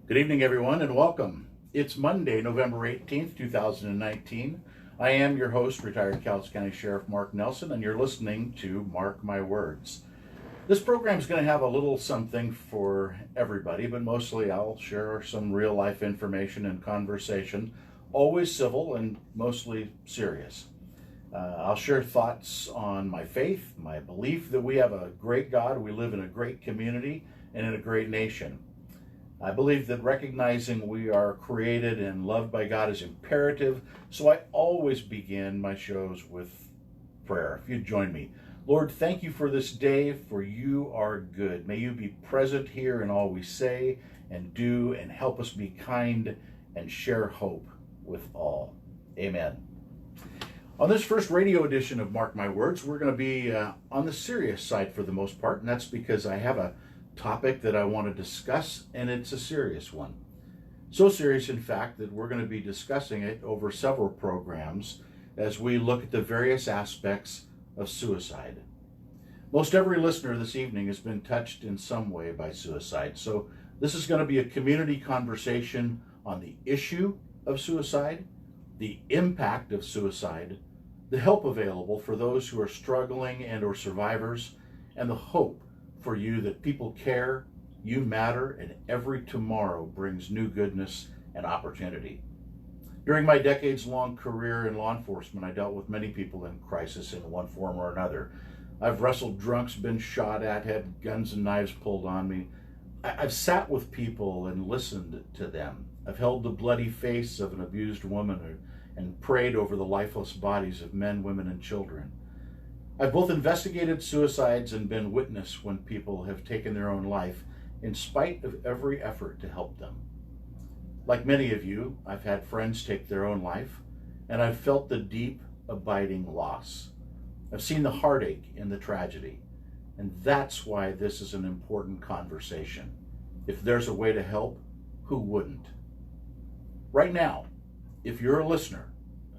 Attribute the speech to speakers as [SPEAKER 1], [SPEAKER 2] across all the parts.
[SPEAKER 1] Good evening, everyone, and welcome. It's Monday, November 18th, 2019. I am your host, retired Cowlitz County Sheriff Mark Nelson, and you're listening to Mark My Words. This program is going to have a little something for everybody, but mostly I'll share some real-life information and conversation, always civil and mostly serious. I'll share thoughts on my faith, my belief that we have a great God, we live in a great community, and in a great nation. I believe that recognizing we are created and loved by God is imperative, so I always begin my shows with prayer. If you'd join me. Lord, thank you for this day, for you are good. May you be present here in all we say and do, and help us be kind and share hope with all. Amen. On this first radio edition of Mark My Words, we're going to be on the serious side for the most part, and that's because I have a topic that I want to discuss, and it's a serious one. So serious, in fact, that we're going to be discussing it over several programs as we look at the various aspects of suicide. Most every listener this evening has been touched in some way by suicide, so this is going to be a community conversation on the issue of suicide, the impact of suicide, the help available for those who are struggling and or survivors, and the hope for you that people care, you matter, and every tomorrow brings new goodness and opportunity. During my decades-long career in law enforcement, I dealt with many people in crisis in one form or another. I've wrestled drunks, been shot at, had guns and knives pulled on me. I've sat with people and listened to them. I've held the bloody face of an abused woman and prayed over the lifeless bodies of men, women, and children. I've both investigated suicides and been witness when people have taken their own life in spite of every effort to help them. Like many of you, I've had friends take their own life, and I've felt the deep, abiding loss. I've seen the heartache in the tragedy, and that's why this is an important conversation. If there's a way to help, who wouldn't? Right now, if you're a listener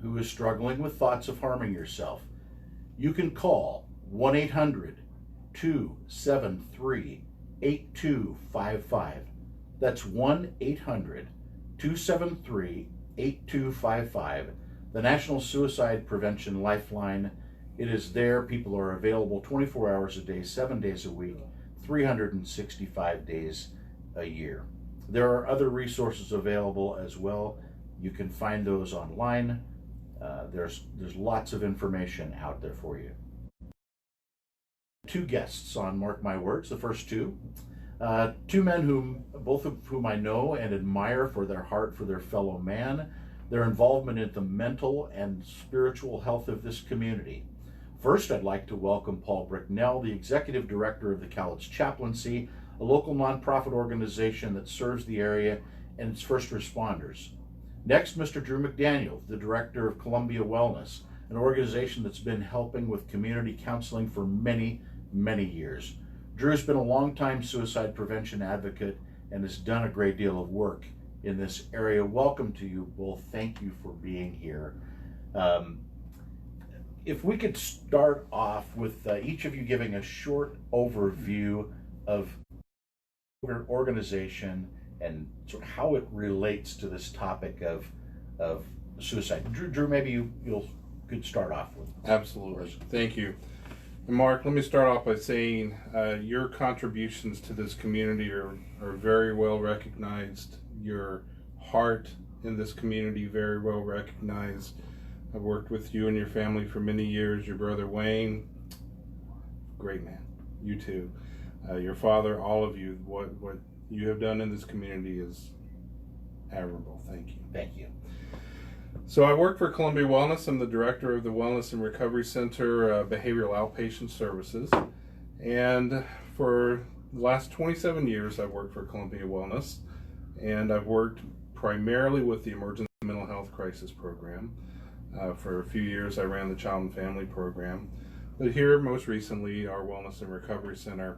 [SPEAKER 1] who is struggling with thoughts of harming yourself, you can call 1-800-273-8255. That's 1-800-273-8255, the National Suicide Prevention Lifeline. It is there. People are available 24 hours a day, 7 days a week, 365 days a year. There are other resources available as well. You can find those online. There's lots of information out there for you. Two guests on Mark My Words, the first two men both of whom I know and admire for their heart for their fellow man, their involvement in the mental and spiritual health of this community. First, I'd like to welcome Paul Bricknell, the Executive Director of the Cowlitz Chaplaincy, a local nonprofit organization that serves the area and its first responders. Next, Mr. Drew McDaniel, the Director of Columbia Wellness, an organization that's been helping with community counseling for many, many years. Drew has been a longtime suicide prevention advocate and has done a great deal of work in this area. Welcome to you both. Thank you for being here. If we could start off with each of you giving a short overview of your organization and sort of how it relates to this topic of suicide. Drew, maybe you could start off with.
[SPEAKER 2] Absolutely. Thank you. And Mark, let me start off by saying your contributions to this community are very well recognized. Your heart in this community very well recognized. I've worked with you and your family for many years. Your brother Wayne, great man. You too. Your father, all of you, what you have done in this community is admirable. Thank you.
[SPEAKER 1] Thank you.
[SPEAKER 2] So I work for Columbia Wellness. I'm the director of the Wellness and Recovery Center Behavioral Outpatient Services. And for the last 27 years, I've worked for Columbia Wellness. And I've worked primarily with the Emergency Mental Health Crisis Program. For a few years, I ran the Child and Family Program. But here, most recently, our Wellness and Recovery Center.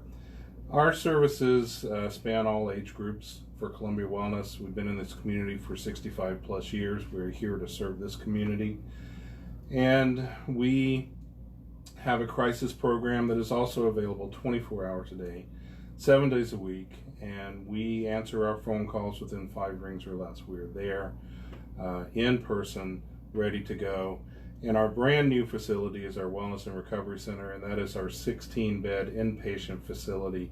[SPEAKER 2] Our services span all age groups for Columbia Wellness. We've been in this community for 65 plus years. We're here to serve this community. And we have a crisis program that is also available 24 hours a day, 7 days a week. and we answer our phone calls within 5 rings or less. We're there in person, ready to go. And our brand new facility is our Wellness and Recovery Center, and that is our 16-bed inpatient facility.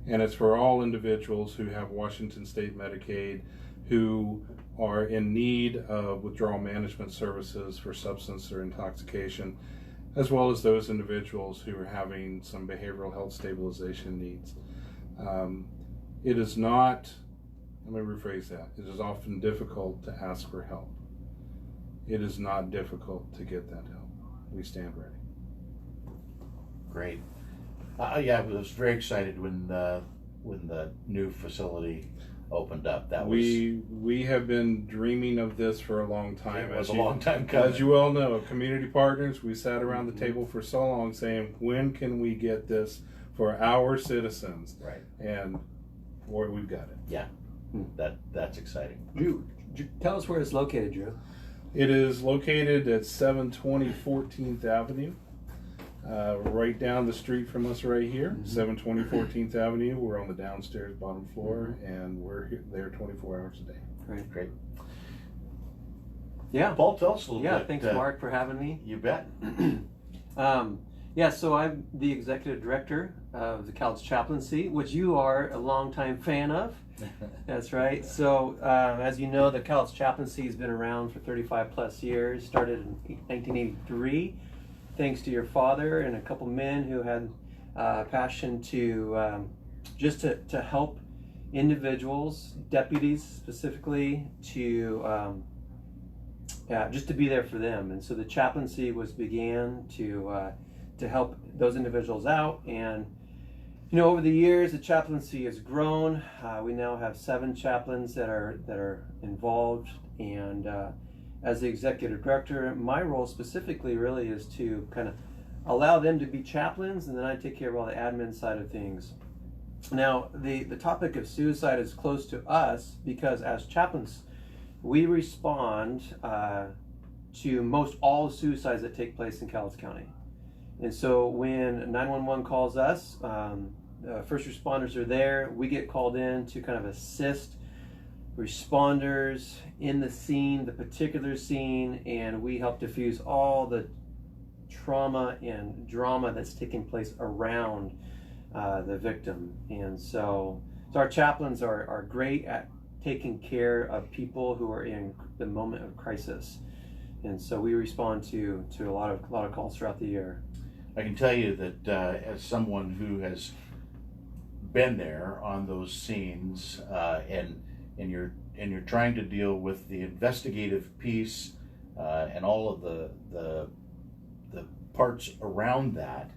[SPEAKER 2] And it's for all individuals who have Washington State Medicaid, who are in need of withdrawal management services for substance or intoxication, as well as those individuals who are having some behavioral health stabilization needs. It is not, let me rephrase that, it is often difficult to ask for help. It is not difficult to get that help. We stand ready.
[SPEAKER 1] Great. Yeah, I was very excited when the new facility opened up. That was
[SPEAKER 2] we have been dreaming of this for a long time.
[SPEAKER 1] It was a long time coming.
[SPEAKER 2] As you well know, community partners, we sat around the table for so long saying, when can we get this for our citizens?
[SPEAKER 1] Right.
[SPEAKER 2] And boy, we've got it.
[SPEAKER 1] Yeah, that's exciting.
[SPEAKER 3] Drew, tell us where it's located, Drew.
[SPEAKER 2] It is located at 720 14th Avenue, right down the street from us right here, 720 14th Avenue. We're on the downstairs bottom floor, and we're there 24 hours a day.
[SPEAKER 1] Great.
[SPEAKER 3] Yeah.
[SPEAKER 1] Paul, tell us a little bit.
[SPEAKER 3] Yeah, thanks, Mark, for having me.
[SPEAKER 1] You bet.
[SPEAKER 3] Yeah, so I'm the executive director of the Cowlitz Chaplaincy, which you are a longtime fan of. That's right. So, as you know, the Cowlitz Chaplaincy has been around for 35 plus years. Started in 1983, thanks to your father and a couple men who had passion to just to help individuals, deputies specifically, to just to be there for them. And so the chaplaincy began to help those individuals out. And over the years, the chaplaincy has grown. We now have 7 chaplains that are involved, and as the executive director, my role specifically really is to kind of allow them to be chaplains, and then I take care of all the admin side of things. Now, the topic of suicide is close to us because as chaplains, we respond to most all suicides that take place in Cowlitz County. And so when 911 calls us, first responders are there. We get called in to kind of assist responders in the scene, the particular scene, and we help diffuse all the trauma and drama that's taking place around the victim. And so our chaplains are great at taking care of people who are in the moment of crisis. And so we respond to a lot of calls throughout the year.
[SPEAKER 1] I can tell you that as someone who has been there on those scenes, and you're trying to deal with the investigative piece and all of the parts around that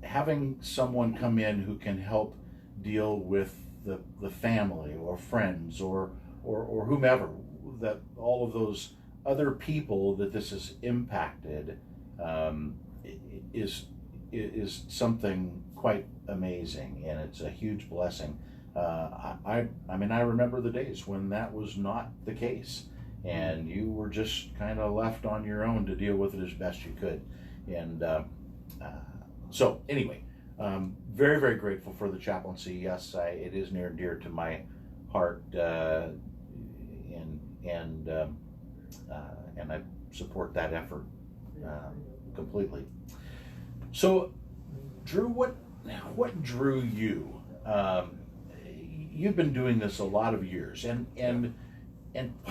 [SPEAKER 1] having someone come in who can help deal with the family or friends or whomever, that all of those other people that this has impacted is something quite amazing, and it's a huge blessing. I mean, I remember the days when that was not the case, and you were just kind of left on your own to deal with it as best you could. And so anyway, very, very grateful for the chaplaincy. Yes, it is near and dear to my heart, and I support that effort completely. So, Drew, what drew you? You've been doing this a lot of years, and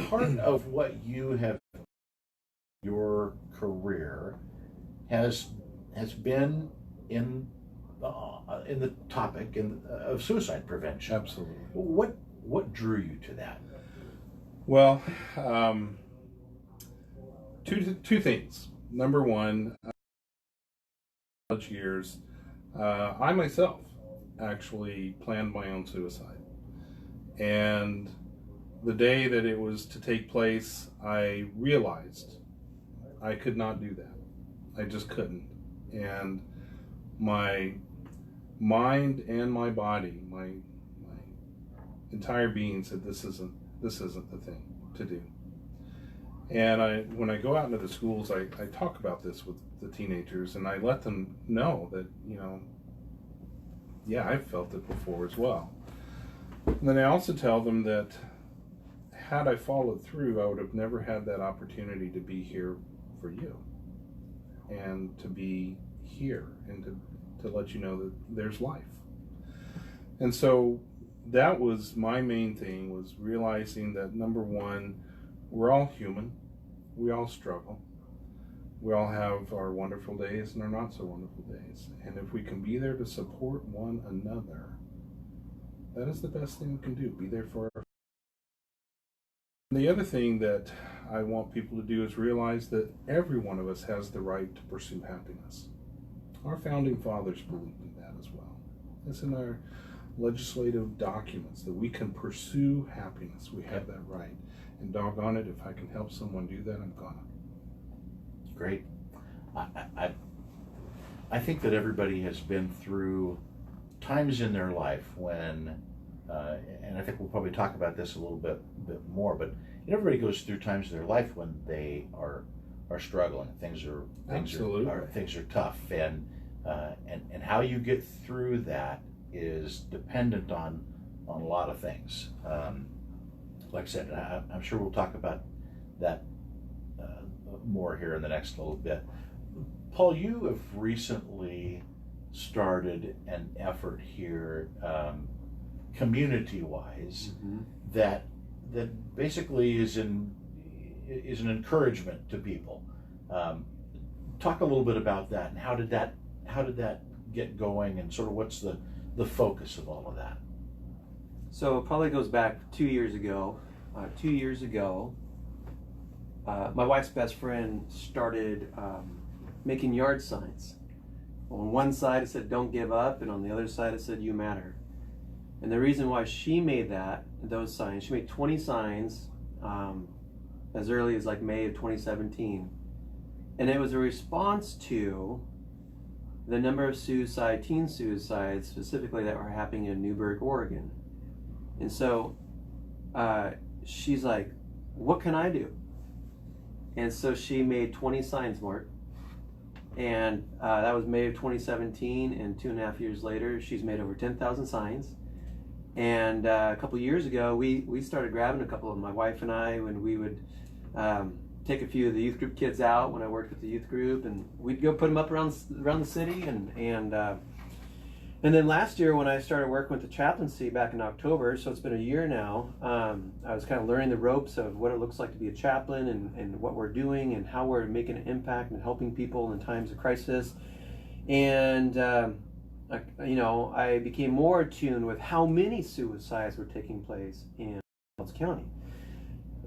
[SPEAKER 1] part of what you have your career has been in the topic of suicide prevention.
[SPEAKER 2] Absolutely.
[SPEAKER 1] What drew you to that?
[SPEAKER 2] Well, two things. Number one, college years, I myself actually planned my own suicide. And the day that it was to take place, I realized I could not do that. I just couldn't. And my mind and my body, my entire being said, this isn't the thing to do. And when I go out into the schools, I talk about this with the teenagers, and I let them know that, yeah, I've felt it before as well. And then I also tell them that had I followed through, I would have never had that opportunity to be here for you and to be here and to let you know that there's life. And so that was my main thing, was realizing that, number one, we're all human. We all struggle. We all have our wonderful days and our not so wonderful days. And if we can be there to support one another, that is the best thing we can do. Be there for our. The other thing that I want people to do is realize that every one of us has the right to pursue happiness. Our founding fathers believed in that as well. It's in our legislative documents that we can pursue happiness. We have that right. And doggone it, if I can help someone do that, I'm gonna.
[SPEAKER 1] Great. I think that everybody has been through times in their life when, and I think we'll probably talk about this a little bit more, but everybody goes through times in their life when they are struggling. Things are tough, and how you get through that is dependent on a lot of things. Like I said, I'm sure we'll talk about that more here in the next little bit. Paul, you have recently started an effort here, community-wise, that basically is an encouragement to people. Talk a little bit about that, and how did that get going, and sort of what's the focus of all of that?
[SPEAKER 3] So it probably goes back 2 years ago. My wife's best friend started making yard signs. On one side it said "Don't give up," and on the other side it said "You matter." And the reason why she made those signs, she made 20 signs as early as like May of 2017, and it was a response to the number of teen suicides specifically that were happening in Newberg, Oregon. And so she's like, what can I do? And so she made 20 signs, Mark. And that was May of 2017, and 2.5 years later, she's made over 10,000 signs. And a couple years ago, we started grabbing a couple of them, my wife and I, when we would take a few of the youth group kids out when I worked with the youth group, and we'd go put them up around the city, and then last year when I started working with the chaplaincy back in October, so it's been a year now, I was kind of learning the ropes of what it looks like to be a chaplain, and what we're doing and how we're making an impact and helping people in times of crisis. And I became more attuned with how many suicides were taking place in Cowlitz County.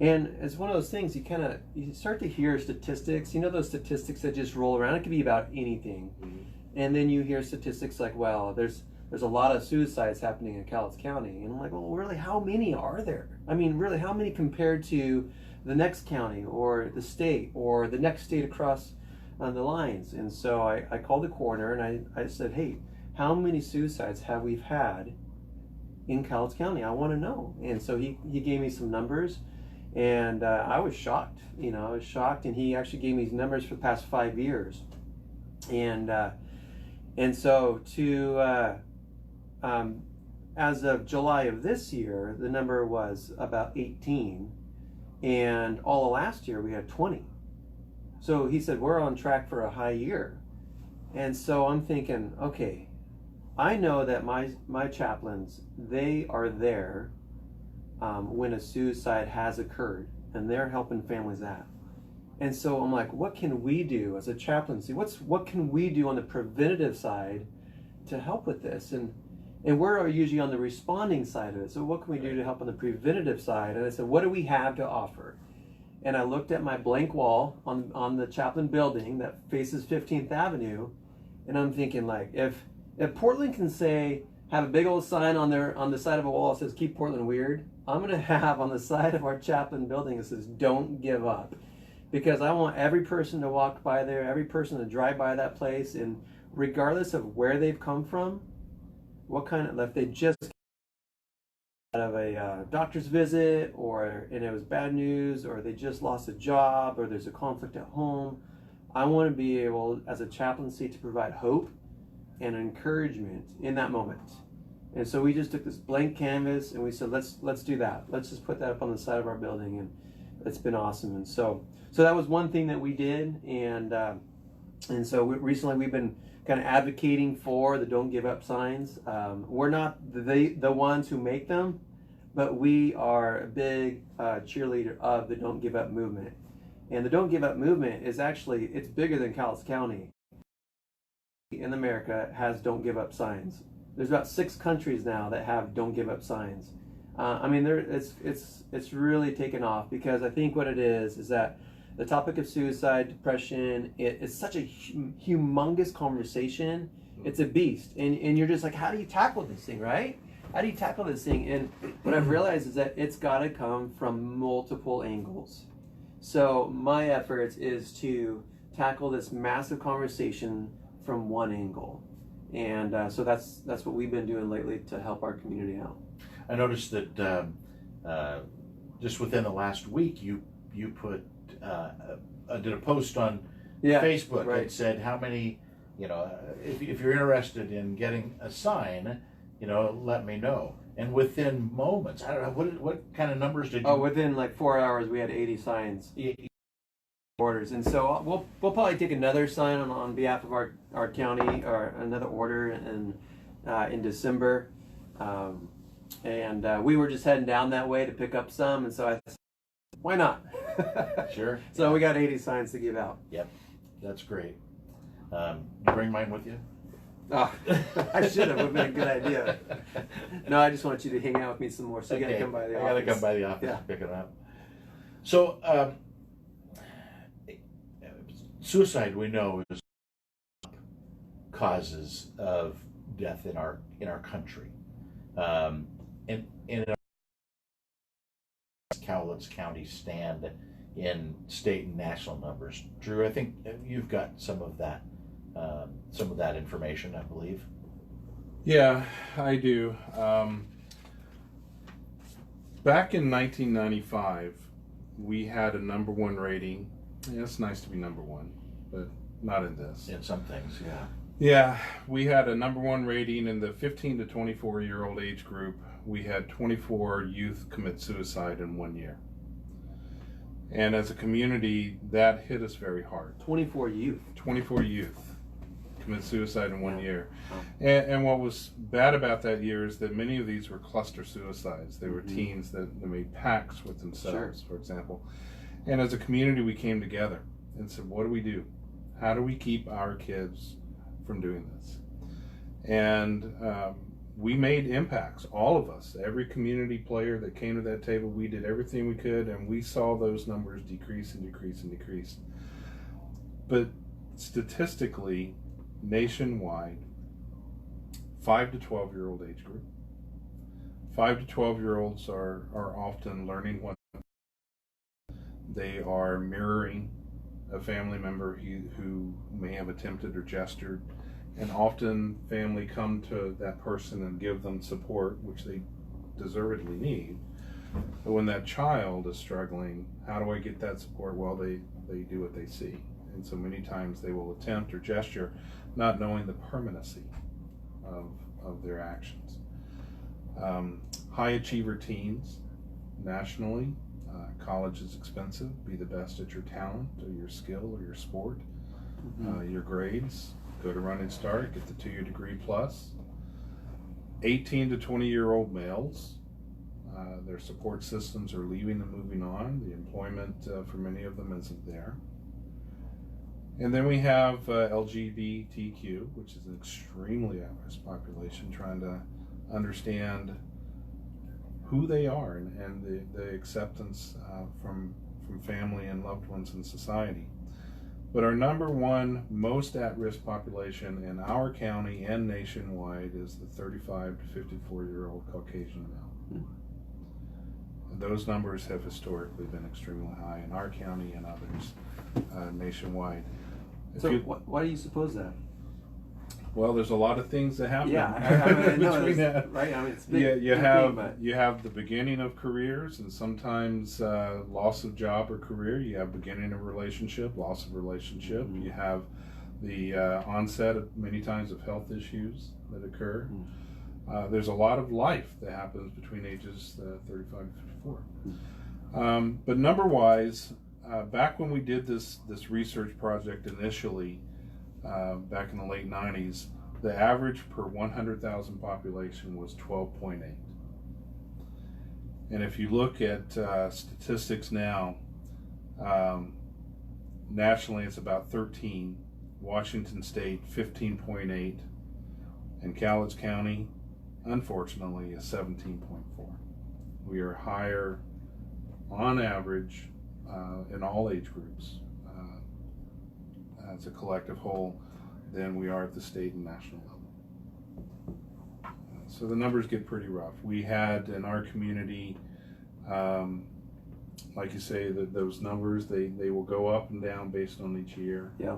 [SPEAKER 3] And it's one of those things, you start to hear statistics, those statistics that just roll around. It could be about anything. And then you hear statistics like, well, there's a lot of suicides happening in Cowlitz County. And I'm like, well, really, how many are there? I mean, really, how many compared to the next county or the state or the next state across on the lines? And so I called the coroner and I said, hey, how many suicides have we had in Cowlitz County? I want to know. And so he gave me some numbers. And I was shocked, and he actually gave me these numbers for the past 5 years. And so as of July of this year, the number was about 18, and all of last year we had 20. So he said, we're on track for a high year. And so I'm thinking, okay, I know that my chaplains, they are there when a suicide has occurred, and they're helping families out. And so I'm like, what can we do as a chaplaincy? What can we do on the preventative side to help with this? And we're usually on the responding side of it. So what can we do to help on the preventative side? And I said, what do we have to offer? And I looked at my blank wall on the chaplain building that faces 15th Avenue, and I'm thinking, like, if Portland can have a big old sign on the side of a wall that says "Keep Portland Weird," I'm gonna have on the side of our chaplain building that says "Don't give up," because I want every person to walk by there, every person to drive by that place, and regardless of where they've come from, if they just out of a doctor's visit, and it was bad news, or they just lost a job, or there's a conflict at home, I want to be able, as a chaplaincy, to provide hope and encouragement in that moment. And so we just took this blank canvas and we said, let's do that. Let's just put that up on the side of our building, and it's been awesome. And so that was one thing that we did, and so recently we've been kind of advocating for the Don't Give Up signs. We're not the ones who make them, but we are a big cheerleader of the Don't Give Up movement. And the Don't Give Up movement is actually, it's bigger than Cowlitz County. In America has Don't Give Up signs. There's about 6 countries now that have Don't Give Up signs. I mean, it's really taken off, because I think what it is that the topic of suicide, depression, it's such a humongous conversation. It's a beast, and you're just like, how do you tackle this thing, right? How do you tackle this thing? And what I've realized is that it's got to come from multiple angles. So my efforts is to tackle this massive conversation from one angle, and so that's what we've been doing lately to help our community out.
[SPEAKER 1] I noticed that just within the last week, you put did a post on Facebook that said how many, if you're interested in getting a sign, let me know. And within moments, I don't know, what kind of numbers did you?
[SPEAKER 3] Oh, within like 4 hours, we had 80 signs orders, and so we'll probably take another sign on behalf of our county, or another order in December. And we were just heading down that way to pick up some, and so I said, why not?
[SPEAKER 1] Sure.
[SPEAKER 3] So we got 80 signs to give out.
[SPEAKER 1] Yep, that's great. You bring mine with you?
[SPEAKER 3] Oh, I should have. It would have been a good idea. No, I just want you to hang out with me some more, so you gotta come by the office.
[SPEAKER 1] I gotta come by the office
[SPEAKER 3] and
[SPEAKER 1] pick it up. So, suicide, we know, is causes of death in our country. And in Cowlitz County stand in state and national numbers. Drew, I think you've got some of that information, I believe.
[SPEAKER 2] Yeah, I do. Back in 1995, we had a #1 rating. Yeah, it's nice to be #1, but not in this.
[SPEAKER 1] In some things, yeah.
[SPEAKER 2] Yeah, we had a #1 rating in the 15 to 24-year-old age group. We had 24 youth commit suicide in 1 year. And as a community, that hit us very hard.
[SPEAKER 3] 24 youth.
[SPEAKER 2] 24 youth commit suicide in 1 year. And what was bad about that year is that many of these were cluster suicides. They were teens that made pacts with themselves, for example. And as a community, we came together and said, what do we do? How do we keep our kids from doing this? And we made impacts, all of us, every community player that came to that table. We did everything we could, and we saw those numbers decrease and decrease and decrease. But statistically, nationwide, 5 to 12-year-old age group, 5 to 12-year-olds are often learning what they are, mirroring a family member who may have attempted or gestured. And often family come to that person and give them support, which they deservedly need. But when that child is struggling, how do I get that support? Well, they do what they see. And so many times they will attempt or gesture, not knowing the permanency of their actions. High achiever teens, nationally, college is expensive. Be the best at your talent or your skill or your sport. Your grades. Go to Running Start, get the 2-year degree plus. 18 to 20-year-old males, their support systems are leaving and moving on. The employment for many of them isn't there. And then we have LGBTQ, which is an extremely at-risk population, trying to understand who they are and the acceptance from family and loved ones in society. But our #1 most at-risk population in our county and nationwide is the 35 to 54-year-old Caucasian male. And those numbers have historically been extremely high in our county and others nationwide.
[SPEAKER 3] So why do you suppose that?
[SPEAKER 2] Well, there's a lot of things that happen.
[SPEAKER 3] Yeah, I know
[SPEAKER 2] between that.
[SPEAKER 3] Right. I mean, it's big,
[SPEAKER 2] you have the beginning of careers, and sometimes loss of job or career. You have beginning of relationship, loss of relationship. You have the onset of many times of health issues that occur. There's a lot of life that happens between ages 35 and 54. But number-wise, back when we did this research project initially, back in the late 90s, the average per 100,000 population was 12.8. And if you look at statistics now, nationally it's about 13, Washington State 15.8, and Cowlitz County, unfortunately, is 17.4. We are higher on average in all age groups as a collective whole than we are at the state and national level. So the numbers get pretty rough. We had in our community, like you say, that those numbers, they will go up and down based on each year.
[SPEAKER 3] Yeah.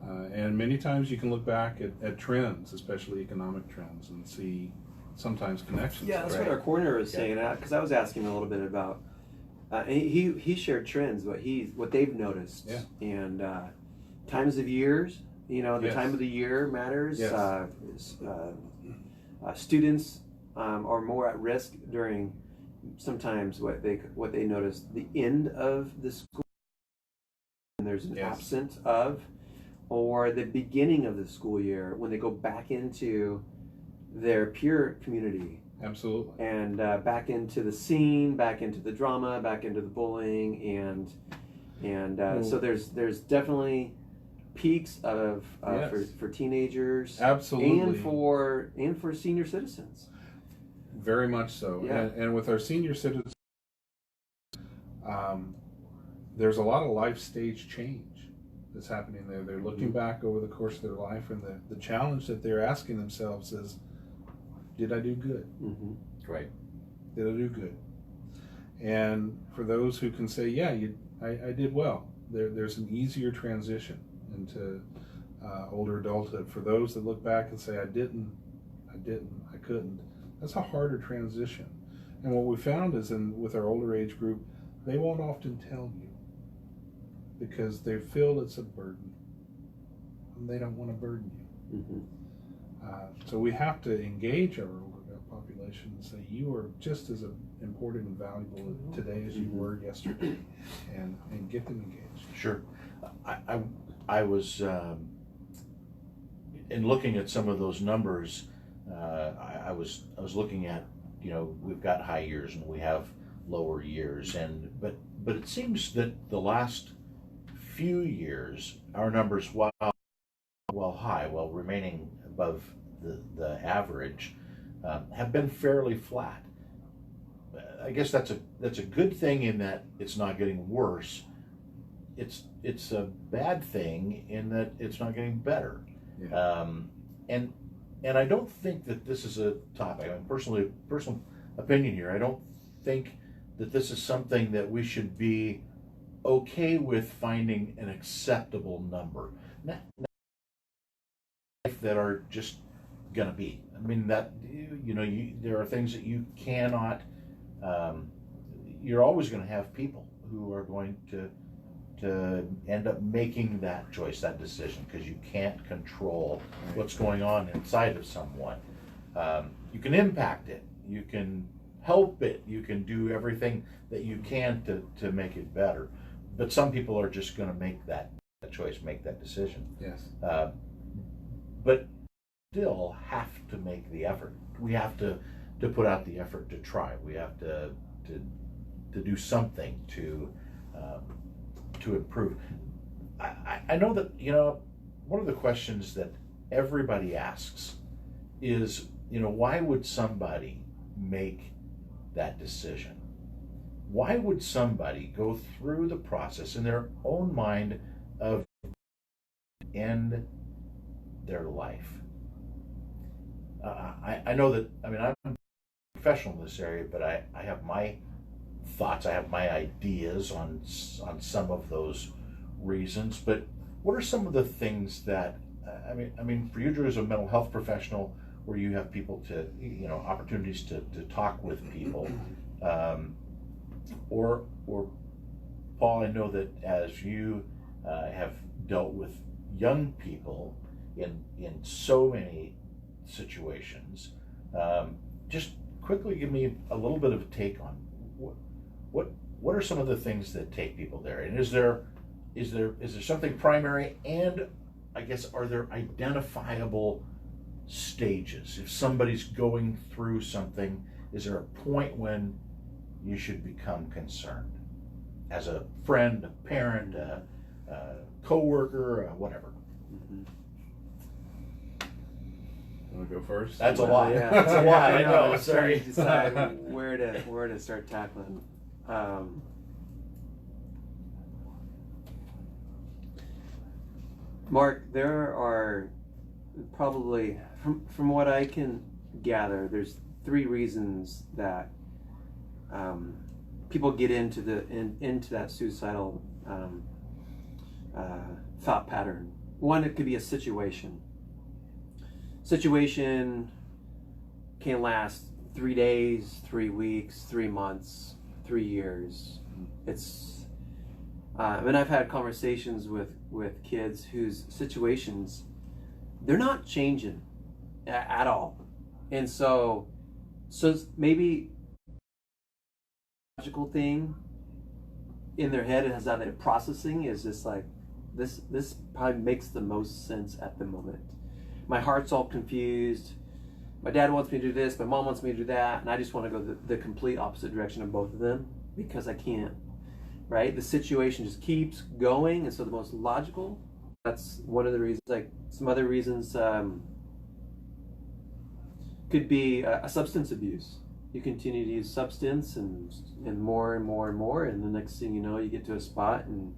[SPEAKER 2] And many times you can look back at trends, especially economic trends, and see sometimes connections.
[SPEAKER 3] Yeah, that's what our coroner was saying, because I was asking a little bit about, he shared trends, what they've noticed, and times of years, the time of the year matters.
[SPEAKER 2] Yes.
[SPEAKER 3] Students are more at risk during sometimes what they notice the end of the school, and there's an absence of, or the beginning of the school year when they go back into their peer community.
[SPEAKER 2] Absolutely.
[SPEAKER 3] And back into the scene, back into the drama, back into the bullying, and so there's definitely peaks of for teenagers.
[SPEAKER 2] Absolutely.
[SPEAKER 3] And for senior citizens.
[SPEAKER 2] Very much so.
[SPEAKER 3] Yeah.
[SPEAKER 2] And with our senior citizens, there's a lot of life stage change that's happening there. They're looking back over the course of their life, and the challenge that they're asking themselves is, did I do good?
[SPEAKER 3] Mm-hmm.
[SPEAKER 1] Right.
[SPEAKER 2] Did I do good? And for those who can say, yeah, I did well, there's an easier transition into older adulthood. For those that look back and say, I couldn't, that's a harder transition. And what we found is with our older age group, they won't often tell you because they feel it's a burden and they don't want to burden you.
[SPEAKER 3] Mm-hmm.
[SPEAKER 2] So we have to engage our older population and say, you are just as important and valuable today as you were yesterday, and get them engaged.
[SPEAKER 1] Sure. I was in looking at some of those numbers. I was looking at, we've got high years and we have lower years, but it seems that the last few years our numbers, while remaining above the average, have been fairly flat. I guess that's a good thing in that it's not getting worse. It's a bad thing in that it's not getting better.
[SPEAKER 2] Yeah.
[SPEAKER 1] And I don't think that this is a topic. I mean, personal opinion here. I don't think that this is something that we should be okay with finding an acceptable number. Not that are just gonna be. I mean, that there are things that you cannot. You're always going to have people who are going to end up making that choice, that decision, because you can't control what's going on inside of someone. You can impact it, you can help it, you can do everything that you can to make it better. But some people are just going to make that choice, make that decision.
[SPEAKER 2] Yes.
[SPEAKER 1] But still have to make the effort. We have to put out the effort to try. We have to do something to improve. I know that one of the questions that everybody asks is why would somebody make that decision? Why would somebody go through the process in their own mind of end their life? I know that, I'm a professional in this area, but I have my thoughts, I have my ideas on some of those reasons. But what are some of the things that, for you, Drew, as a mental health professional, where you have people to, opportunities to talk with people, or Paul, I know that as you have dealt with young people in so many situations. Just quickly give me a little bit of a take on what are some of the things that take people there, and is there something primary, and I guess are there identifiable stages? If somebody's going through something, is there a point when you should become concerned as a friend, a parent, a co-worker, whatever?
[SPEAKER 3] Mm-hmm.
[SPEAKER 2] Want to go first?
[SPEAKER 1] That's a lot.
[SPEAKER 3] Yeah.
[SPEAKER 1] That's a lot. I know.
[SPEAKER 3] I'm
[SPEAKER 1] Sorry.
[SPEAKER 3] trying to decide where to start tackling. Mark, there are probably, from what I can gather, there's 3 reasons that people get into that suicidal thought pattern. One, it could be a situation. Situation can last 3 days, 3 weeks, 3 months, 3 years. It's and I've had conversations with kids whose situations, they're not changing at all, and so maybe logical thing in their head has that processing is just like this probably makes the most sense at the moment. My heart's all confused. My dad wants me to do this, my mom wants me to do that, and I just want to go the complete opposite direction of both of them because I can't, right? The situation just keeps going, and so the most logical, that's one of the reasons. Like some other reasons could be a substance abuse. You continue to use substance and more and more and more, and the next thing you know, you get to a spot and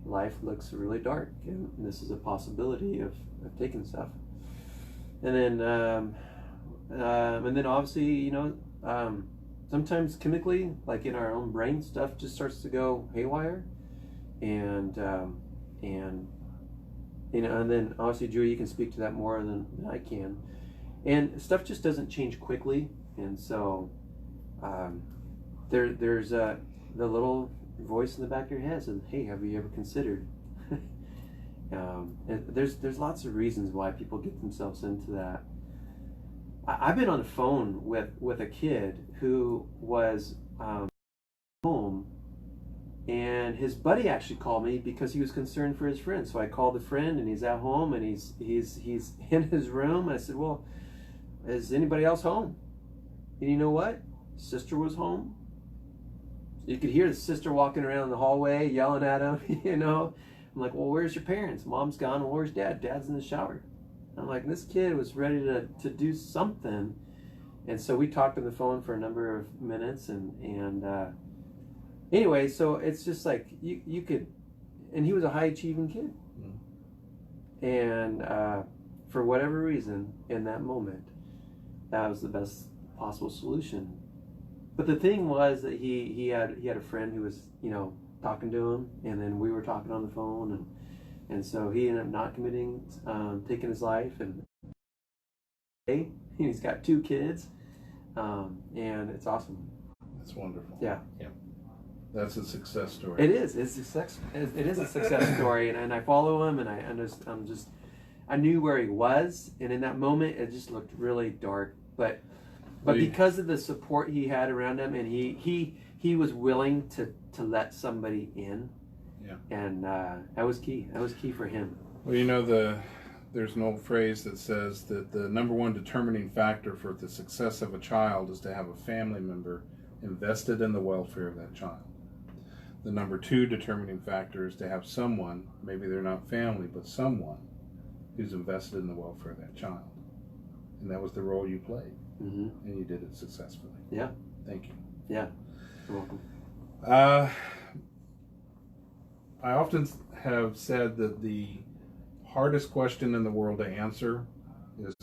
[SPEAKER 3] life looks really dark, and this is a possibility of taking stuff. And then obviously, sometimes chemically, like in our own brain, stuff just starts to go haywire, and then obviously, Drew, you can speak to that more than I can. And stuff just doesn't change quickly, and so there's the little voice in the back of your head says, "Hey, have you ever considered?" And there's lots of reasons why people get themselves into that. I've been on the phone with a kid who was home, and his buddy actually called me because he was concerned for his friend. So I called the friend, and he's at home, and he's in his room. And I said, "Well, is anybody else home?" And you know what? Sister was home. You could hear the sister walking around the hallway yelling at him. I'm like, "Well, where's your parents?" "Mom's gone." "Well, where's Dad?" "Dad's in the shower." I'm like, this kid was ready to do something. And so we talked on the phone for a number of minutes, and anyway, so it's just like you could, and he was a high achieving kid. And for whatever reason, in that moment, that was the best possible solution. But the thing was that he had a friend who was talking to him, and then we were talking on the phone, and so he ended up not taking his life, and he's got 2 kids, and it's awesome.
[SPEAKER 2] That's wonderful.
[SPEAKER 3] Yeah.
[SPEAKER 2] That's a success story.
[SPEAKER 3] It is. It is a success story, and I follow him, and I knew where he was, and in that moment, it just looked really dark, but because of the support he had around him, and he was willing to let somebody in.
[SPEAKER 2] Yeah.
[SPEAKER 3] And that was key. That was key for him.
[SPEAKER 2] Well, there's an old phrase that says that the number one determining factor for the success of a child is to have a family member invested in the welfare of that child. The number 2 determining factor is to have someone, maybe they're not family, but someone who's invested in the welfare of that child. And that was the role you played.
[SPEAKER 3] Mm-hmm.
[SPEAKER 2] And you did it successfully.
[SPEAKER 3] Yeah.
[SPEAKER 2] Thank you.
[SPEAKER 3] Yeah. You're welcome.
[SPEAKER 2] I often have said that the hardest question in the world to answer is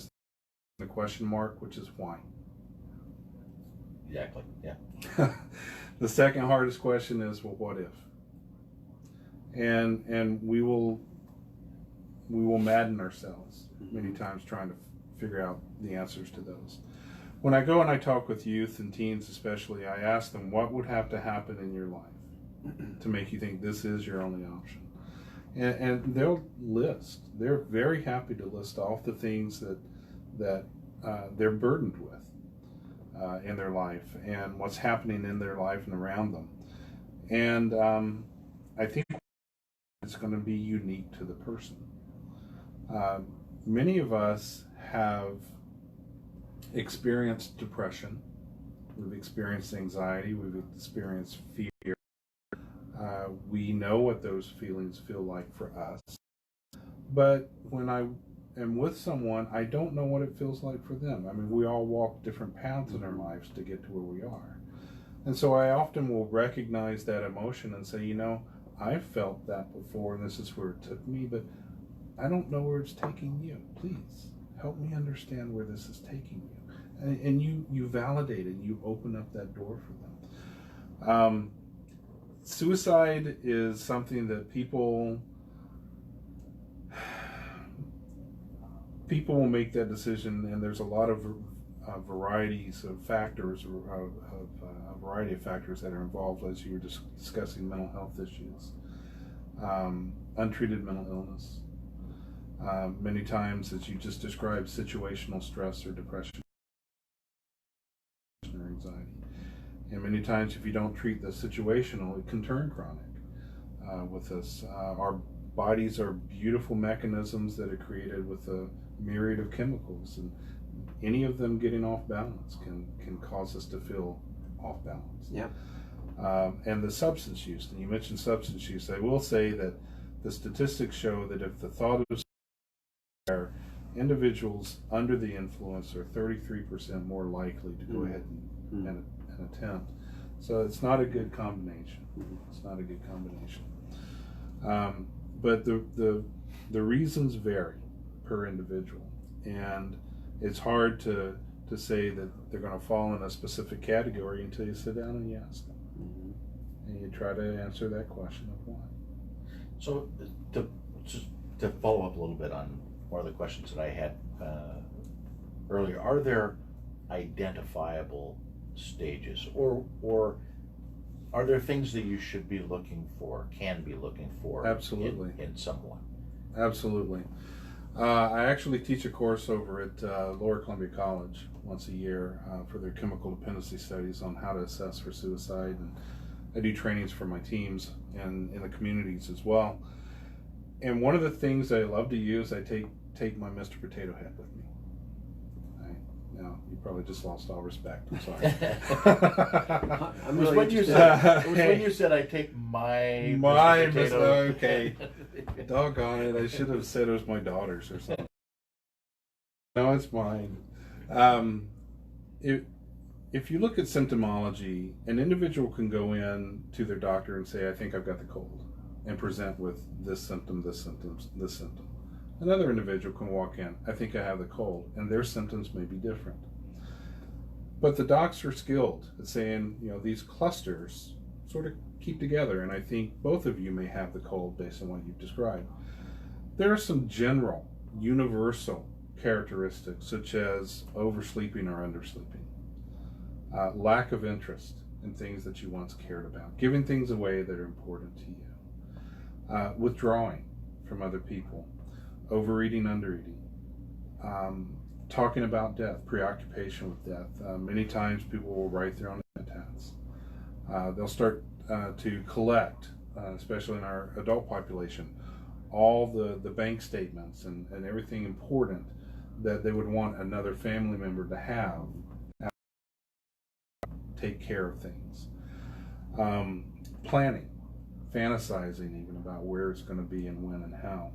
[SPEAKER 2] the question mark, which is why.
[SPEAKER 1] Exactly. Yeah.
[SPEAKER 2] The second hardest question is, well, what if? And we will madden ourselves many times trying to figure out the answers to those. When I go and I talk with youth and teens especially, I ask them what would have to happen in your life to make you think this is your only option. and they'll list. They're very happy to list off the things that they're burdened with in their life and what's happening in their life and around them. And I think it's going to be unique to the person. Many of us have experienced depression, we've experienced anxiety, we've experienced fear. We know what those feelings feel like for us. But when I am with someone, I don't know what it feels like for them. I mean, we all walk different paths in our lives to get to where we are. And so I often will recognize that emotion and say, I've felt that before, and this is where it took me, but I don't know where it's taking you. Please help me understand where this is taking you. And you validate it, you open up that door for them. Suicide is something that people will make that decision, and there's a lot of varieties of factors, a variety of factors that are involved as you were discussing mental health issues, untreated mental illness. Many times, as you just described, situational stress or depression or anxiety. And many times, if you don't treat the situational, it can turn chronic with us. Our bodies are beautiful mechanisms that are created with a myriad of chemicals, and any of them getting off balance can cause us to feel off balance.
[SPEAKER 3] Yeah.
[SPEAKER 2] And the substance use, and you mentioned substance use, I will say that the statistics show that if the thought of individuals under the influence are 33% more likely to go ahead and attempt. So it's not a good combination. It's not a good combination. But the reasons vary per individual, and it's hard to say that they're going to fall in a specific category until you sit down and you ask them, and you try to answer that question of why.
[SPEAKER 1] So to follow up a little bit on one of the questions that I had earlier, are there identifiable stages, or are there things that you should be looking for, can be looking for?
[SPEAKER 2] Absolutely.
[SPEAKER 1] in someone?
[SPEAKER 2] Absolutely. I actually teach a course over at Lower Columbia College once a year for their chemical dependency studies on how to assess for suicide, and I do trainings for my teams and in the communities as well. And one of the things that I love to use, I take my Mr. Potato Head with me. Now, you probably just lost all respect. I'm sorry.
[SPEAKER 3] I'm really
[SPEAKER 1] when you said I take my Mr. Potato.
[SPEAKER 2] Okay. Doggone it. I should have said it was my daughter's or something. No, it's mine. If you look at symptomology, an individual can go in to their doctor and say, I think I've got the cold, and present with this symptom, this symptom, this symptom. Another individual can walk in, I think I have the cold, and their symptoms may be different. But the docs are skilled at saying, these clusters sort of keep together, and I think both of you may have the cold based on what you've described. There are some general, universal characteristics, such as oversleeping or undersleeping, lack of interest in things that you once cared about, giving things away that are important to you, withdrawing from other people, overeating, undereating, talking about death, preoccupation with death. Many times people will write their own epitaphs. They'll start to collect, especially in our adult population, all the bank statements and everything important that they would want another family member to have, take care of things. Planning, fantasizing even about where it's going to be and when and how.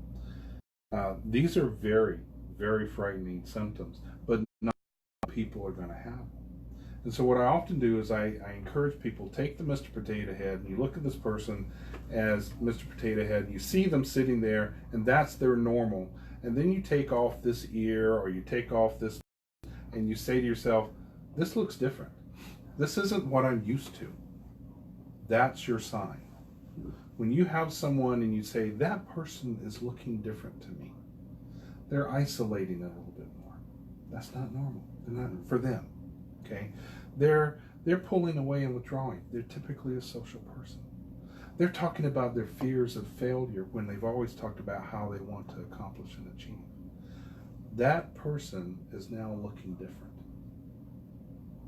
[SPEAKER 2] These are very, very frightening symptoms, but not all people are going to have them. And so what I often do is I encourage people, take the Mr. Potato Head and you look at this person as Mr. Potato Head, you see them sitting there and that's their normal. And then you take off this ear or you take off this and you say to yourself, this looks different. This isn't what I'm used to. That's your sign. When you have someone and you say, that person is looking different to me, they're isolating it a little bit more. That's not normal. They're not for them. Okay? They're pulling away and withdrawing. They're typically a social person. They're talking about their fears of failure when they've always talked about how they want to accomplish and achieve. That person is now looking different.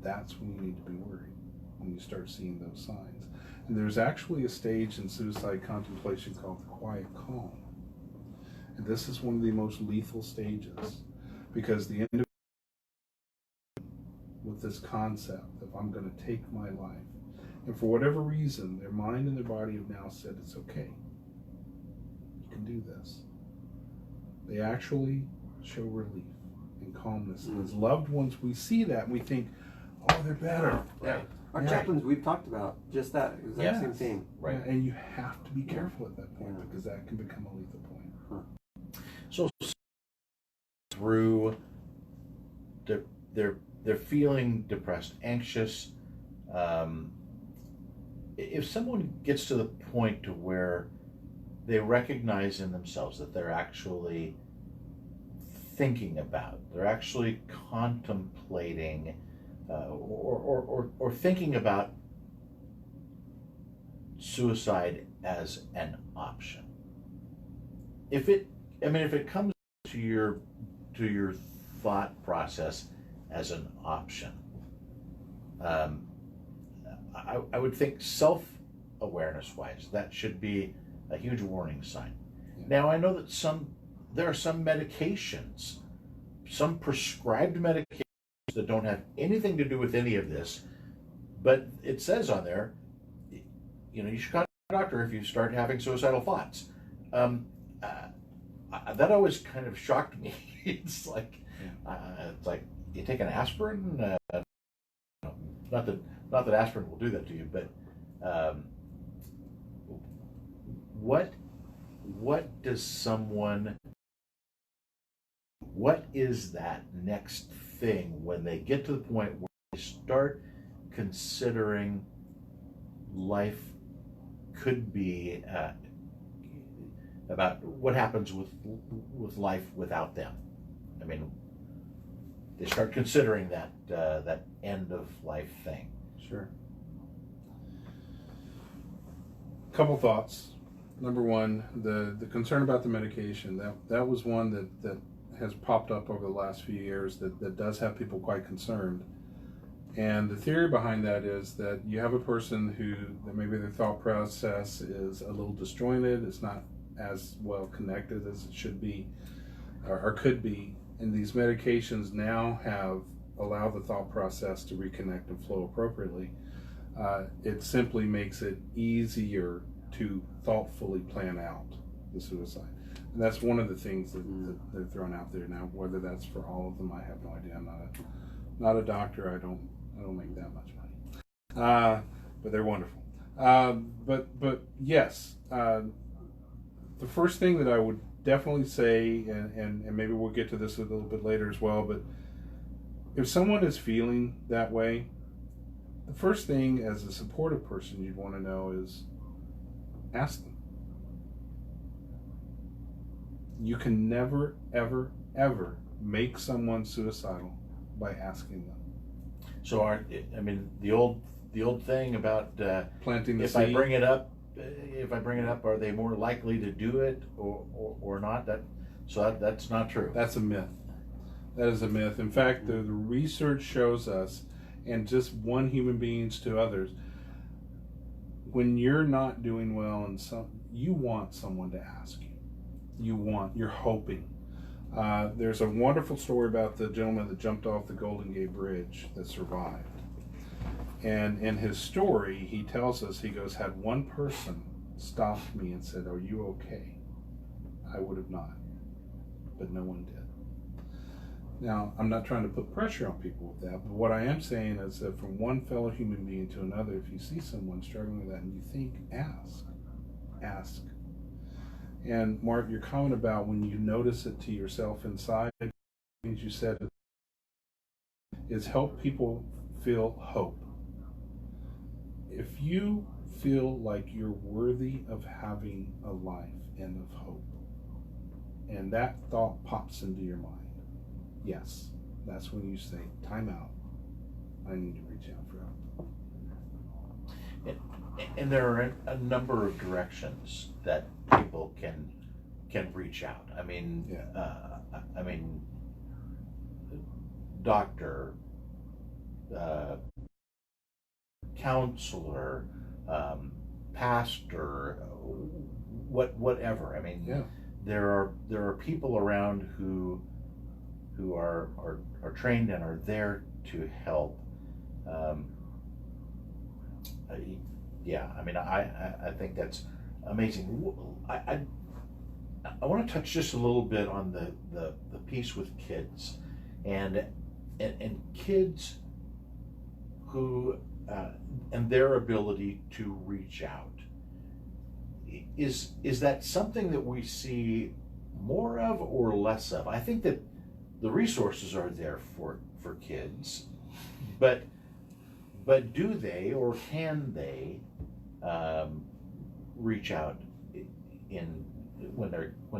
[SPEAKER 2] That's when you need to be worried, when you start seeing those signs. And there's actually a stage in suicide contemplation called the quiet calm. And this is one of the most lethal stages, because the individual with this concept of I'm going to take my life, and for whatever reason, their mind and their body have now said it's okay. You can do this. They actually show relief and calmness. And as loved ones, we see that and we think, oh, they're better.
[SPEAKER 3] Right. Our chaplains, we've talked about just that exact same thing.
[SPEAKER 2] Right. Yeah, and you have to be careful at that point, because that can become a lethal point.
[SPEAKER 1] So through they're feeling depressed, anxious. If someone gets to the point to where they recognize in themselves that they're actually thinking about, they're actually contemplating, or thinking about suicide as an option. If it comes to your thought process as an option, I would think self-awareness wise, that should be a huge warning sign. Yeah. Now, I know that there are some medications, some prescribed medications that don't have anything to do with any of this, but it says on there, you should contact a doctor if you start having suicidal thoughts. That always kind of shocked me. It's like you take an aspirin. Not that aspirin will do that to you, but what is that next thing when they get to the point where they start considering life could be about what happens with life without them? I mean, they start considering that end of life thing.
[SPEAKER 2] Sure. Couple thoughts. Number one, the concern about the medication, that was one that has popped up over the last few years that does have people quite concerned. And the theory behind that is that you have a person that maybe their thought process is a little disjointed, it's not as well connected as it should be or could be, and these medications now allow the thought process to reconnect and flow appropriately. It simply makes it easier to thoughtfully plan out the suicide. And that's one of the things that they're throwing out there now. Whether that's for all of them, I have no idea. I'm not a doctor. I don't make that much money. But they're wonderful. But yes, the first thing that I would definitely say, and maybe we'll get to this a little bit later as well, but if someone is feeling that way, the first thing as a supportive person you'd want to know is ask them. You can never, ever, ever make someone suicidal by asking them.
[SPEAKER 1] So the old thing about
[SPEAKER 2] planting the
[SPEAKER 1] seed. If I bring it up, are they more likely to do it or not? That's not true.
[SPEAKER 2] That's a myth. That is a myth. In fact, the research shows us, and just one human beings to others, when you're not doing well and you want someone to ask you. You're hoping. There's a wonderful story about the gentleman that jumped off the Golden Gate Bridge that survived. And in his story, he tells us, he goes, had one person stopped me and said, "Are you okay?" I would have not, but no one did. Now, I'm not trying to put pressure on people with that, but what I am saying is that from one fellow human being to another, if you see someone struggling with that and you think, ask. And Mark, your comment about when you notice it to yourself inside, things you said, is help people feel hope. If you feel like you're worthy of having a life and of hope, and that thought pops into your mind, yes, that's when you say, time out, I need to reach out for help.
[SPEAKER 1] And there are a number of directions that people can reach out. I mean, doctor, counselor, pastor, whatever. I mean, there are people around who are trained and are there to help. Yeah, I mean, I think that's amazing. I want to touch just a little bit on the piece with kids and kids who and their ability to reach out. Is that something that we see more of or less of? I think that the resources are there for kids, but do they or can they reach out when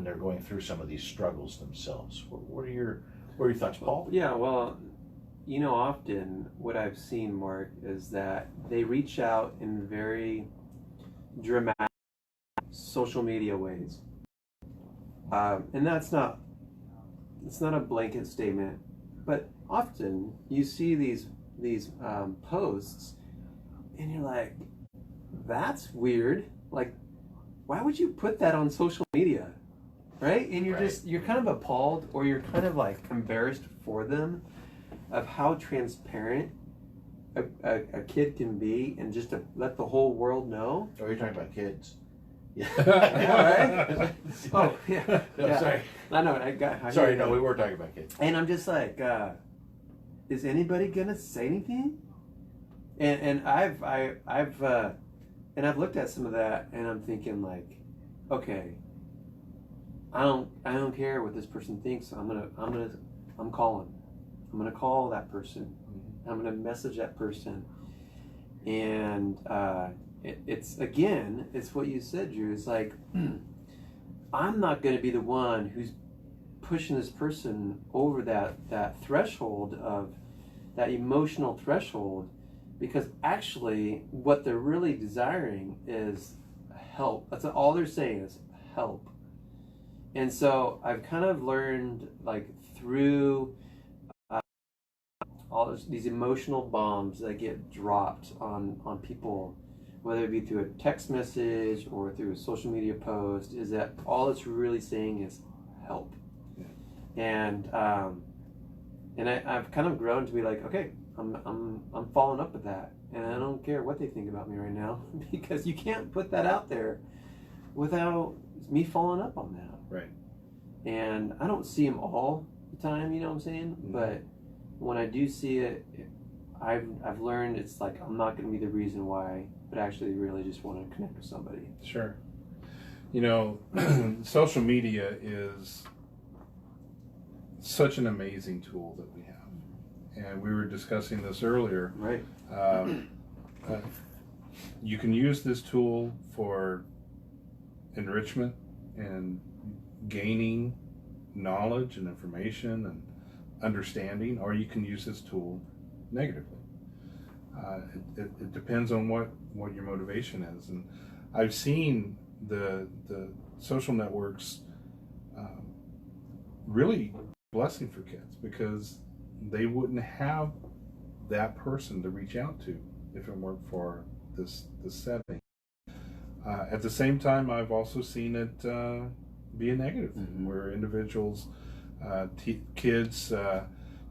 [SPEAKER 1] they're going through some of these struggles themselves? What are your thoughts, Paul?
[SPEAKER 3] Yeah, well, often what I've seen, Mark, is that they reach out in very dramatic social media ways, and it's not a blanket statement, but often you see these posts, and you're like, that's weird. Like, why would you put that on social media, right? And you're kind of appalled, or you're kind of like embarrassed for them of how transparent a kid can be, and just to let the whole world know.
[SPEAKER 1] Oh, you're talking about kids. Yeah.
[SPEAKER 3] Yeah, right? Oh, yeah.
[SPEAKER 1] No,
[SPEAKER 3] yeah.
[SPEAKER 1] sorry.
[SPEAKER 3] I know.
[SPEAKER 1] Sorry, no, we were talking about kids.
[SPEAKER 3] And I'm just like, is anybody gonna say anything? And I've looked at some of that, and I'm thinking like, okay, I don't care what this person thinks. I'm gonna call that person. I'm gonna message that person, and it's what you said, Drew. It's like, I'm not gonna be the one who's pushing this person over that threshold of that emotional threshold, because actually what they're really desiring is help. That's all they're saying is help. And so I've kind of learned, like, through all these emotional bombs that get dropped on people, whether it be through a text message or through a social media post, is that all it's really saying is help. And I've kind of grown to be like, okay, I'm following up with that, and I don't care what they think about me right now, because you can't put that out there without me following up on that.
[SPEAKER 1] Right.
[SPEAKER 3] And I don't see them all the time, you know what I'm saying? Mm-hmm. But when I do see it, I've learned it's like, I'm not going to be the reason why, but actually really just want to connect with somebody.
[SPEAKER 2] Sure. Social media is such an amazing tool that we have. And we were discussing this earlier.
[SPEAKER 3] Right.
[SPEAKER 2] You can use this tool for enrichment and gaining knowledge and information and understanding, or you can use this tool negatively. It depends on what your motivation is. And I've seen the social networks really blessing for kids, because they wouldn't have that person to reach out to if it weren't for this setting. At the same time, I've also seen it be a negative, mm-hmm. where individuals, kids,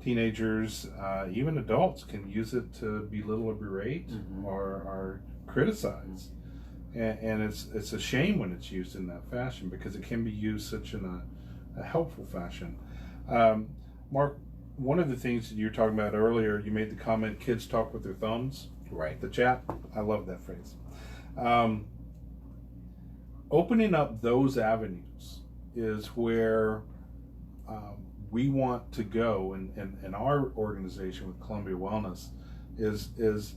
[SPEAKER 2] teenagers, even adults can use it to belittle or berate, mm-hmm. or criticize. And it's a shame when it's used in that fashion, because it can be used such in a helpful fashion. Mark, one of the things that you were talking about earlier, you made the comment, kids talk with their thumbs.
[SPEAKER 1] Right.
[SPEAKER 2] The chat. I love that phrase. Opening up those avenues is where we want to go, and our organization with Columbia Wellness is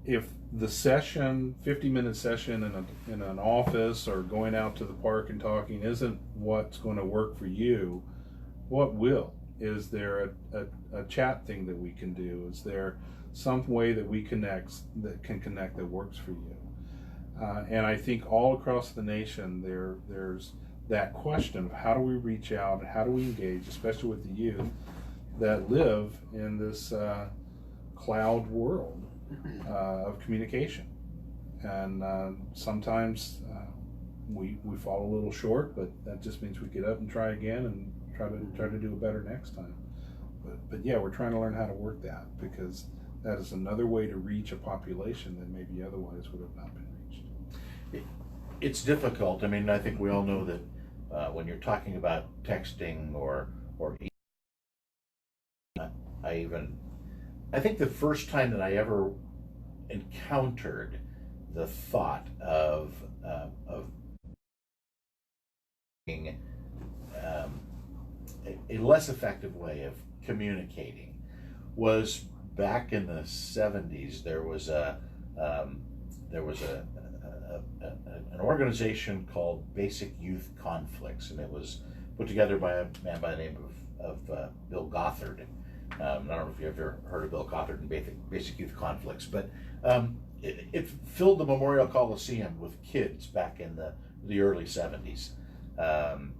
[SPEAKER 2] if the session, 50-minute session in an office or going out to the park and talking isn't what's going to work for you, what will? Is there a chat thing that we can do? Is there some way that we can connect that works for you. And I think all across the nation there's that question of how do we reach out, how do we engage, especially with the youth that live in this cloud world of communication. And sometimes we fall a little short, but that just means we get up and try again and try to do it better next time. But yeah, we're trying to learn how to work that, because that is another way to reach a population that maybe otherwise would have not been reached.
[SPEAKER 1] It's difficult. I mean, I think we all know that when you're talking about texting or I think the first time that I ever encountered the thought of being a less effective way of communicating was back in the 70s. There was an organization called Basic Youth Conflicts, and it was put together by a man by the name of Bill Gothard. I don't know if you ever heard of Bill Gothard and Basic Youth Conflicts, but it filled the Memorial Coliseum with kids back in the early 70s, and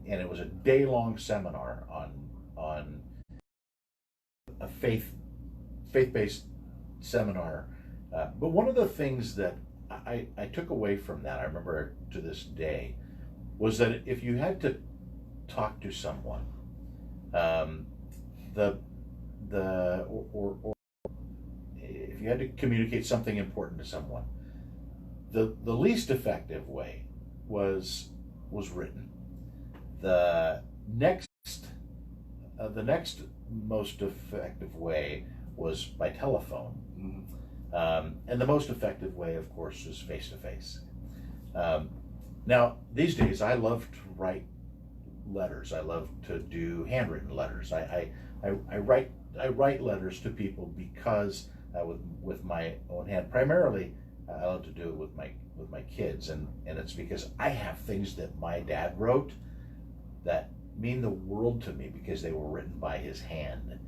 [SPEAKER 1] it was a day-long seminar on a faith-based seminar. But one of the things that I took away from that, I remember to this day, was that if you had to talk to someone, or if you had to communicate something important to someone, the least effective way was written. The next most effective way was by telephone. Mm-hmm. And the most effective way, of course, is face-to-face. Now, these days, I love to write letters. I love to do handwritten letters. I write letters to people because with my own hand. Primarily, I love to do it with my kids, and it's because I have things that my dad wrote that mean the world to me because they were written by his hand,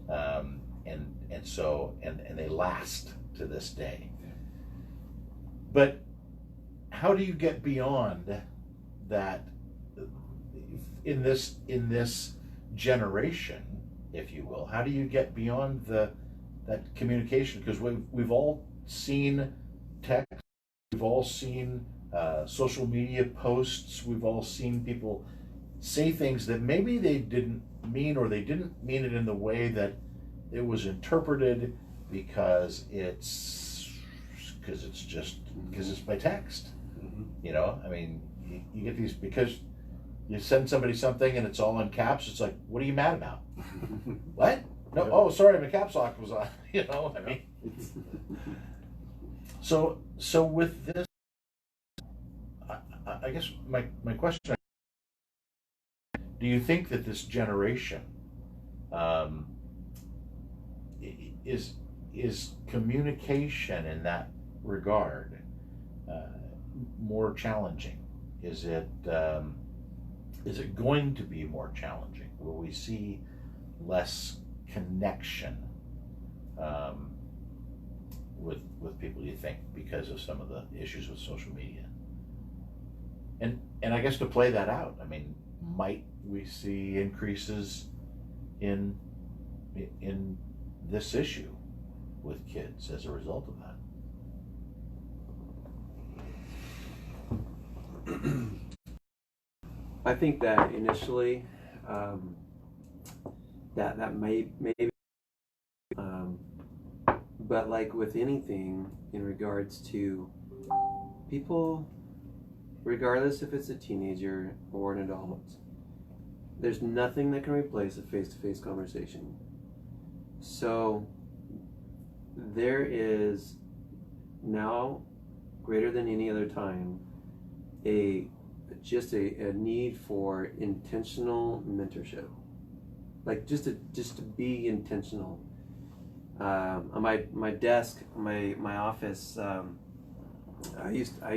[SPEAKER 1] and so they last to this day. But how do you get beyond that in this generation, if you will? How do you get beyond that communication? Because we've all seen text, we've all seen social media posts, we've all seen people say things that maybe they didn't mean, or they didn't mean it in the way that it was interpreted because it's by text. Mm-hmm. You know, I mean, you get these, because you send somebody something and it's all in caps. It's like, what are you mad about? What? No, yeah. Oh, sorry, my caps lock was on. You know, I mean, so with this, I guess my question: do you think that this generation is communication in that regard more challenging? Is it going to be more challenging? Will we see less connection with people, you think, because of some of the issues with social media? And I guess to play that out, I mean, might we see increases in this issue with kids as a result of that?
[SPEAKER 3] I think that initially, that may be, but like with anything in regards to people, regardless if it's a teenager or an adult, there's nothing that can replace a face-to-face conversation. So there is now, greater than any other time, a need for intentional mentorship. Like just to be intentional. On my desk, my office, I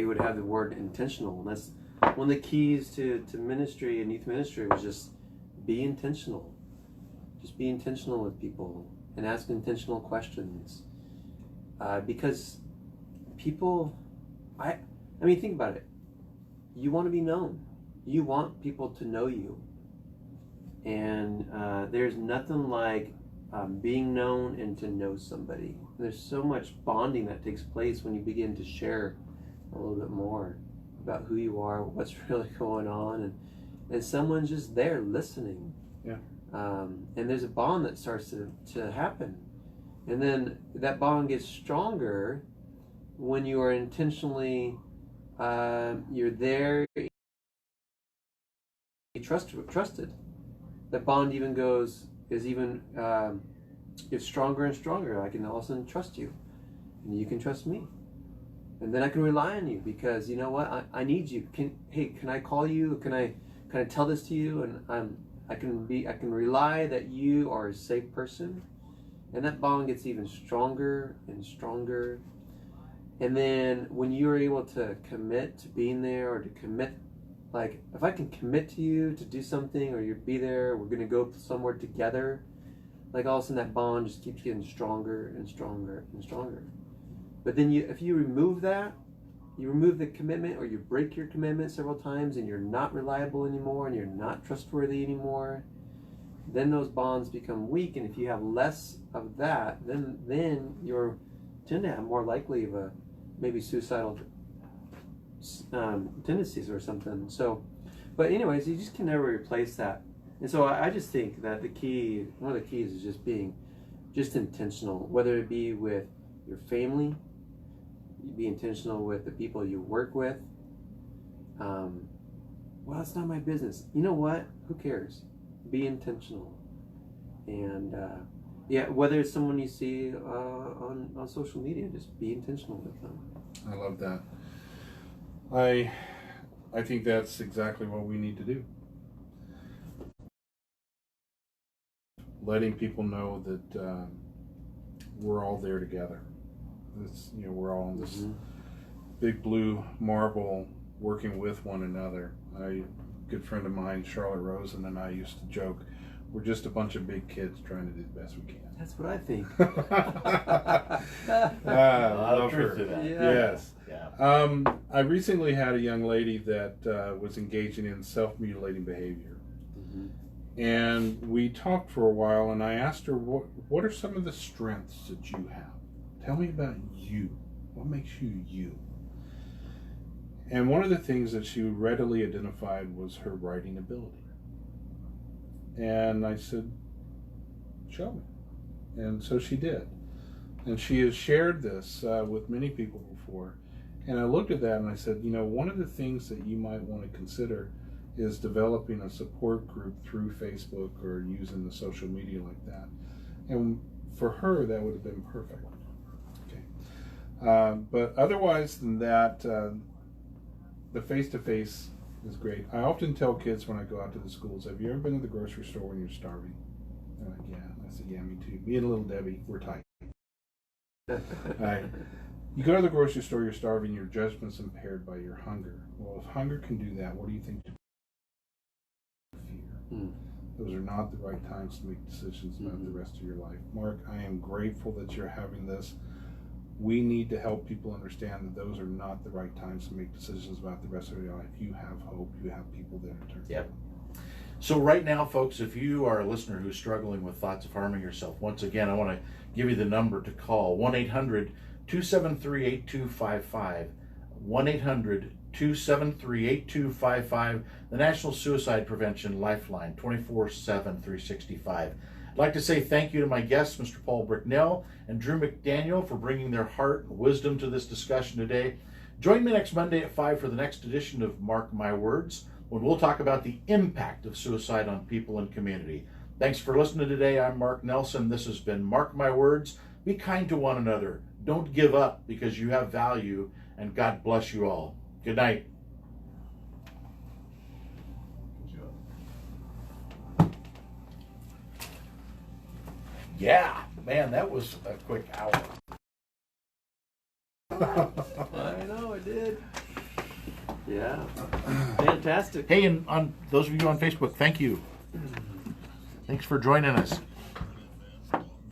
[SPEAKER 3] would have the word intentional, and that's one of the keys to ministry and youth ministry, was just be intentional. Just be intentional with people. and ask intentional questions. Because people, I mean, think about it. You want to be known. You want people to know you. And there's nothing like being known and to know somebody. There's so much bonding that takes place when you begin to share a little bit more about who you are, what's really going on, and someone's just there listening.
[SPEAKER 2] Yeah.
[SPEAKER 3] And there's a bond that starts to happen. And then that bond gets stronger when you are intentionally, you're there, trusted. That bond even it's stronger and stronger. I can all of a sudden trust you, and you can trust me. And then I can rely on you because you know what? I need you. Can I call you? Can I tell this to you? And I can rely that you are a safe person. And that bond gets even stronger and stronger. And then when you're able to commit to being there, or to commit, like if I can commit to you to do something, or you be there, we're gonna go somewhere together. Like all of a sudden that bond just keeps getting stronger and stronger and stronger. But then if you remove that, you remove the commitment, or you break your commitment several times, and you're not reliable anymore, and you're not trustworthy anymore, then those bonds become weak. And if you have less of that, then you're tend to have more likely of maybe suicidal tendencies or something. So, but anyways, you just can never replace that. And so I just think that one of the keys is just being intentional, whether it be with your family, be intentional with the people you work with. Well, it's not my business. You know what? Who cares? Be intentional. And whether it's someone you see on social media, just be intentional with them.
[SPEAKER 2] I love that. I think that's exactly what we need to do. Letting people know that we're all there together. We're all on this big blue marble, working with one another. A good friend of mine, Charlotte Rosen, and I used to joke, we're just a bunch of big kids trying to do the best we can.
[SPEAKER 3] That's what I think.
[SPEAKER 1] A lot of truth to that.
[SPEAKER 3] Yeah.
[SPEAKER 2] Yes.
[SPEAKER 1] Yeah.
[SPEAKER 2] I recently had a young lady that was engaging in self-mutilating behavior. And we talked for a while, and I asked her, what are some of the strengths that you have? Tell me about you. What makes you you? And one of the things that she readily identified was her writing ability. And I said, show me. And so she did. And she has shared this with many people before. And I looked at that and I said, one of the things that you might want to consider is developing a support group through Facebook or using the social media like that. And for her, that would have been perfect. Okay. But otherwise than that, the face-to-face is great. I often tell kids when I go out to the schools, have you ever been to the grocery store when you're starving? They're like, yeah. I said, yeah, me too. Me and little Debbie, we're tight. Right. You go to the grocery store, you're starving, your judgment's impaired by your hunger. Well, if hunger can do that, what do you think? Fear. Those are not the right times to make decisions about the rest of your life. Mark, I am grateful that you're having this. We need to help people understand that those are not the right times to make decisions about the rest of your life. You have hope. You have people there to turn to.
[SPEAKER 1] Yep. So right now, folks, if you are a listener who's struggling with thoughts of harming yourself, once again, I want to give you the number to call, 1-800-273-8255, 1-800-273-8255, the National Suicide Prevention Lifeline, 24/7, 365. I'd like to say thank you to my guests, Mr. Paul Bricknell and Drew McDaniel, for bringing their heart and wisdom to this discussion today. Join me next Monday at 5 for the next edition of Mark My Words, when we'll talk about the impact of suicide on people and community. Thanks for listening today. I'm Mark Nelson. This has been Mark My Words. Be kind to one another. Don't give up, because you have value, and God bless you all. Good night. Yeah, man, that was a quick hour.
[SPEAKER 3] I know, it did. Yeah. Fantastic.
[SPEAKER 1] Hey, and on those of you on Facebook, thank you. Thanks for joining us.